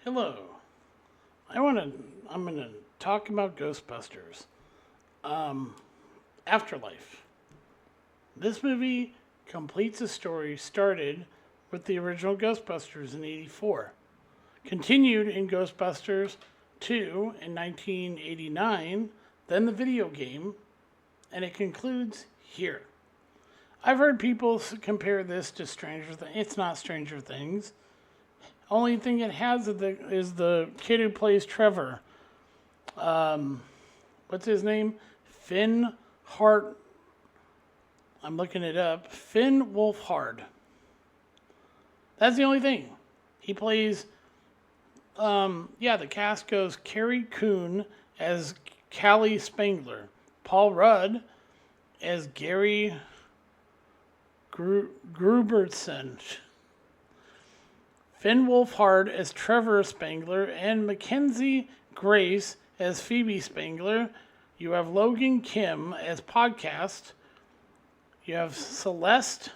Hello. I'm gonna talk about Ghostbusters. Um, Afterlife. This movie completes a story started with the original Ghostbusters in '84, continued in Ghostbusters 2 in 1989, then the video game, and it concludes here. I've heard people compare this to Stranger Things. It's not Stranger Things. Only thing it has is the kid who plays Trevor. What's his name? Finn Hart. I'm looking it up. Finn Wolfhard. That's the only thing. He plays. The cast goes Carrie Coon as Callie Spangler, Paul Rudd as Gary Grubertson, Finn Wolfhard as Trevor Spangler, and Mackenzie Grace as Phoebe Spangler. You have Logan Kim as Podcast. You have Celeste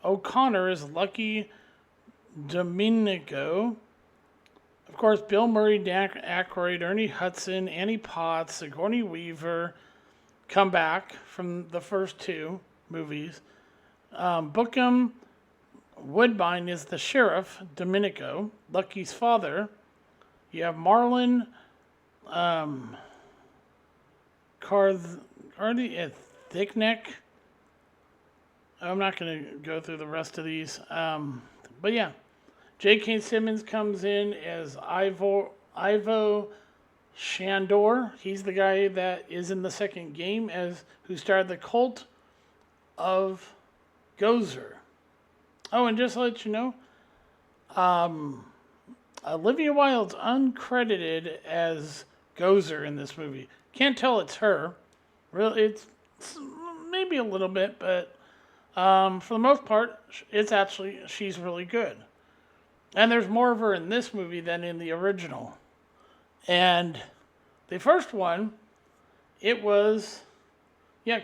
O'Connor as Lucky Domenico. Of course, Bill Murray, Dan Aykroyd, Ernie Hudson, Annie Potts, Sigourney Weaver come back from the first two movies. Bookham Woodbine is the sheriff, Domenico, Lucky's father. You have Marlon Thickneck. I'm not going to go through the rest of these. But yeah, J.K. Simmons comes in as Ivo Shandor. He's the guy that is in the second game who started the cult of Gozer. Oh, and just to let you know, Olivia Wilde's uncredited as Gozer in this movie. Can't tell it's her. Really, it's maybe a little bit, but for the most part, she's really good. And there's more of her in this movie than in the original. And the first one, it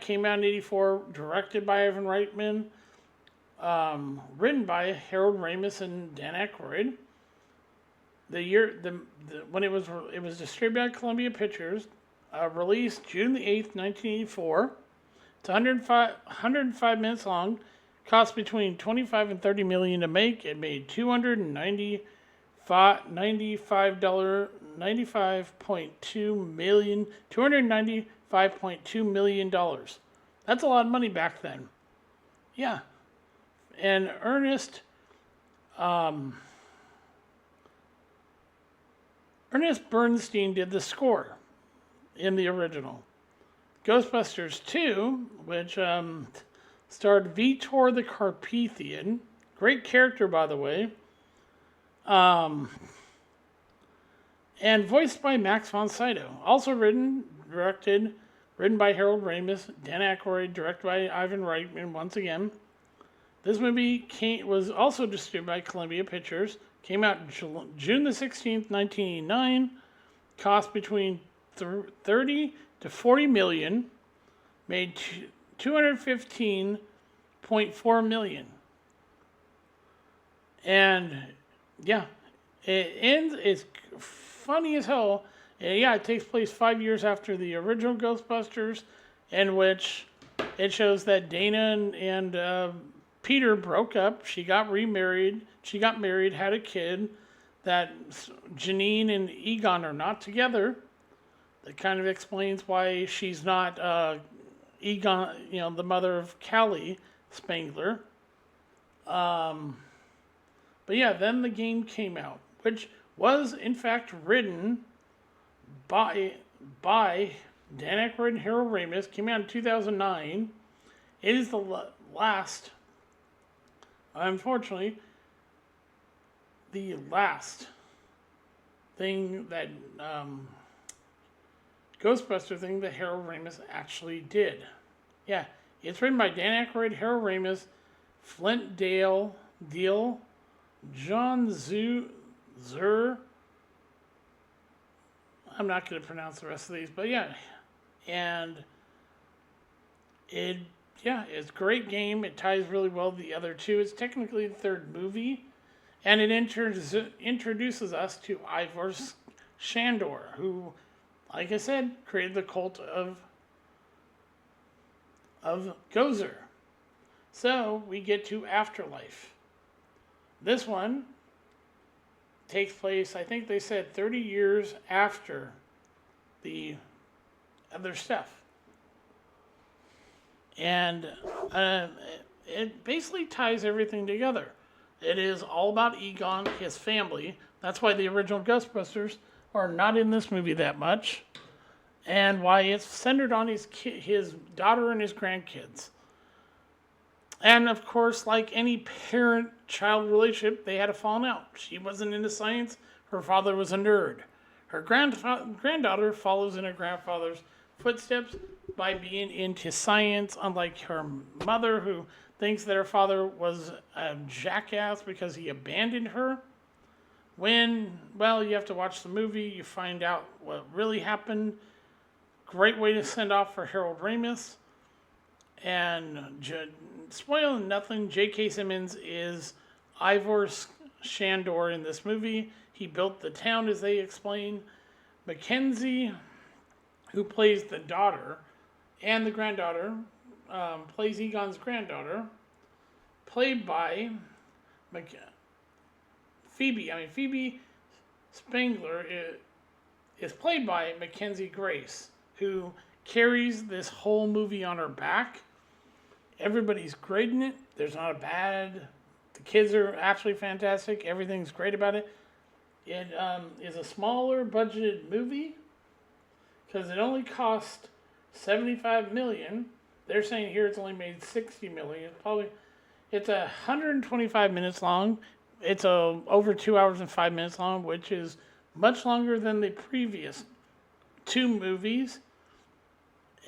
came out in '84, directed by Ivan Reitman. Written by Harold Ramis and Dan Aykroyd. When it was distributed by Columbia Pictures, released June the 8th, 1984. It's 105 minutes long. Cost between 25 and 30 million to make. It made $295.2 million. That's a lot of money back then. Yeah. And Ernest Bernstein did the score in the original. Ghostbusters 2, which starred Vitor the Carpathian, great character by the way, and voiced by Max von Sydow. Also written by Harold Ramis, Dan Aykroyd, directed by Ivan Reitman once again. This movie was also distributed by Columbia Pictures. Came out June the 16th, 1989. Cost between 30 to 40 million. Made 215.4 million. And yeah, it ends. It's funny as hell. And yeah, it takes place 5 years after the original Ghostbusters, in which it shows that Dana and Peter broke up. She got remarried. She got married, had a kid. That Janine and Egon are not together. That kind of explains why she's not Egon, the mother of Callie Spangler. But yeah, then the game came out, which was in fact written by Dan Aykroyd and Harold Ramis. Came out in 2009. It is the last. Unfortunately, the last thing that Ghostbuster thing that Harold Ramis actually did. Yeah, it's written by Dan Aykroyd, Harold Ramis, Flint Deal, John Zur. I'm not going to pronounce the rest of these, but yeah, and it's a great game. It ties really well to the other two. It's technically the third movie. And it introduces us to Ivor Shandor, who, like I said, created the cult of Gozer. So we get to Afterlife. This one takes place, I think they said 30 years after the other stuff. And it basically ties everything together. It is all about Egon, his family. That's why the original Ghostbusters are not in this movie that much. And why it's centered on his daughter and his grandkids. And of course, like any parent-child relationship, they had a falling out. She wasn't into science. Her father was a nerd. Her granddaughter follows in her grandfather's footsteps by being into science, unlike her mother, who thinks that her father was a jackass because he abandoned her. When, well, you have to watch the movie, you find out what really happened. Great way to send off for Harold Ramis. And spoiling nothing, J.K. Simmons is Ivor Shandor in this movie. He built the town, as they explain. Mackenzie, who plays the daughter and the granddaughter, plays Egon's granddaughter, played by Phoebe. Phoebe Spangler is played by Mackenzie Grace, who carries this whole movie on her back. Everybody's great in it. There's not a bad. The kids are actually fantastic. Everything's great about it. It is a smaller budgeted movie because it only cost $75 million. They're saying here it's only made $60 million. It's 125 minutes long. It's over 2 hours and 5 minutes long, which is much longer than the previous two movies.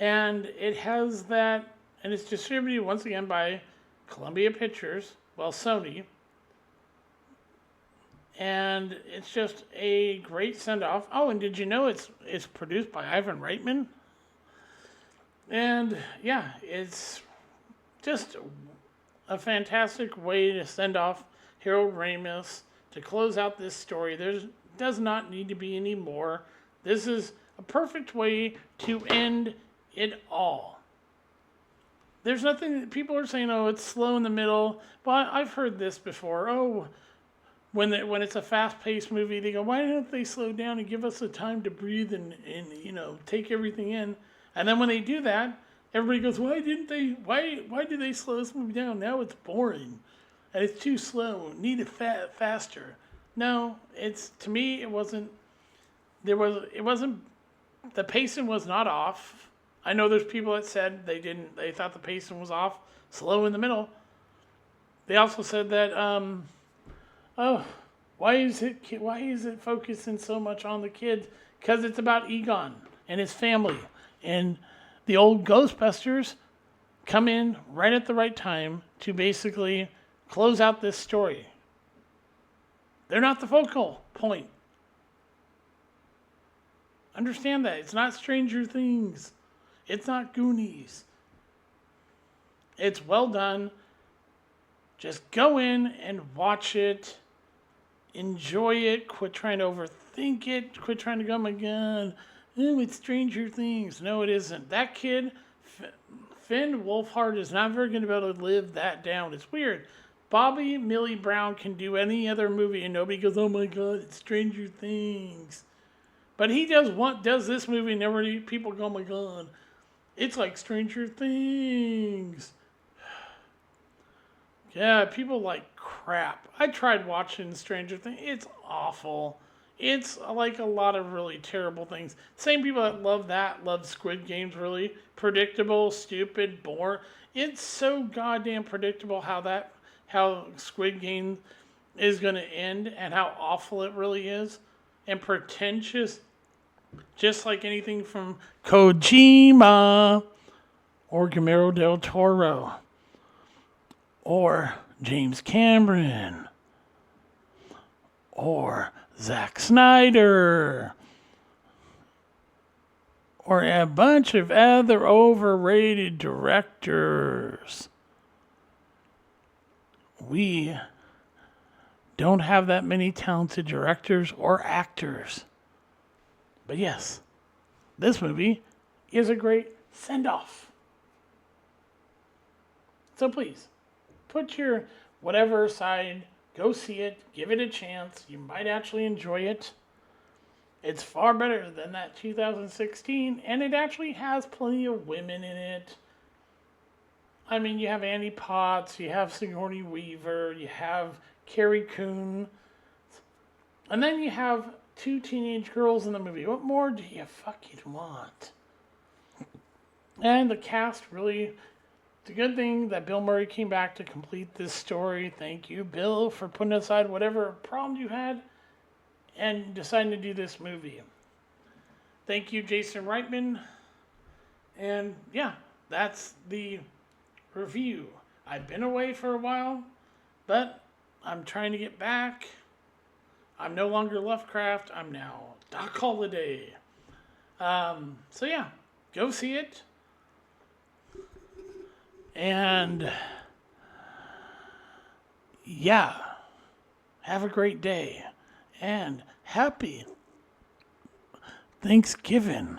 And it has that, and it's distributed once again by Columbia Pictures, well, Sony. And it's just a great send-off. Oh, and did you know it's produced by Ivan Reitman? And yeah, it's just a fantastic way to send off Harold Ramis to close out this story. There does not need to be any more. This is a perfect way to end it all. There's nothing, people are saying, oh, it's slow in the middle. Well, I've heard this before. Oh, when it's a fast-paced movie, they go, why don't they slow down and give us the time to breathe and take everything in? And then when they do that, everybody goes, why did they slow this movie down? Now it's boring. And it's too slow. Need it faster. No, to me, it wasn't, the pacing was not off. I know there's people that said they thought the pacing was off, slow in the middle. They also said that, why is it focusing so much on the kids? Because it's about Egon and his family. And the old Ghostbusters come in right at the right time to basically close out this story. They're not the focal point. Understand that. It's not Stranger Things. It's not Goonies. It's well done. Just go in and watch it. Enjoy it. Quit trying to overthink it. Quit trying to go, oh my God, it's Stranger Things. No, it isn't. That kid, Finn Wolfhard, is not very going to be able to live that down. It's weird. Bobby Millie Brown can do any other movie and nobody goes, oh my God, it's Stranger Things. But he does this movie and everybody, people go, oh my God, it's like Stranger Things. Yeah, people like crap. I tried watching Stranger Things. It's awful. It's like a lot of really terrible things. Same people that love Squid Games, really. Predictable, stupid, boring. It's so goddamn predictable how Squid Game is going to end and how awful it really is. And pretentious, just like anything from Kojima or Guillermo del Toro or James Cameron or Zack Snyder or a bunch of other overrated directors. We don't have that many talented directors or actors. But yes, this movie is a great send-off. So please, put your whatever aside, go see it, give it a chance. You might actually enjoy it. It's far better than that 2016, and it actually has plenty of women in it. I mean, you have Annie Potts, you have Sigourney Weaver, you have Carrie Coon, and then you have 2 teenage girls in the movie. What more do you fucking want? And the cast really... It's a good thing that Bill Murray came back to complete this story. Thank you, Bill, for putting aside whatever problems you had and deciding to do this movie. Thank you, Jason Reitman. And yeah, that's the review. I've been away for a while, but I'm trying to get back. I'm no longer Lovecraft. I'm now Doc Holliday. So yeah, go see it. And yeah, have a great day and happy Thanksgiving.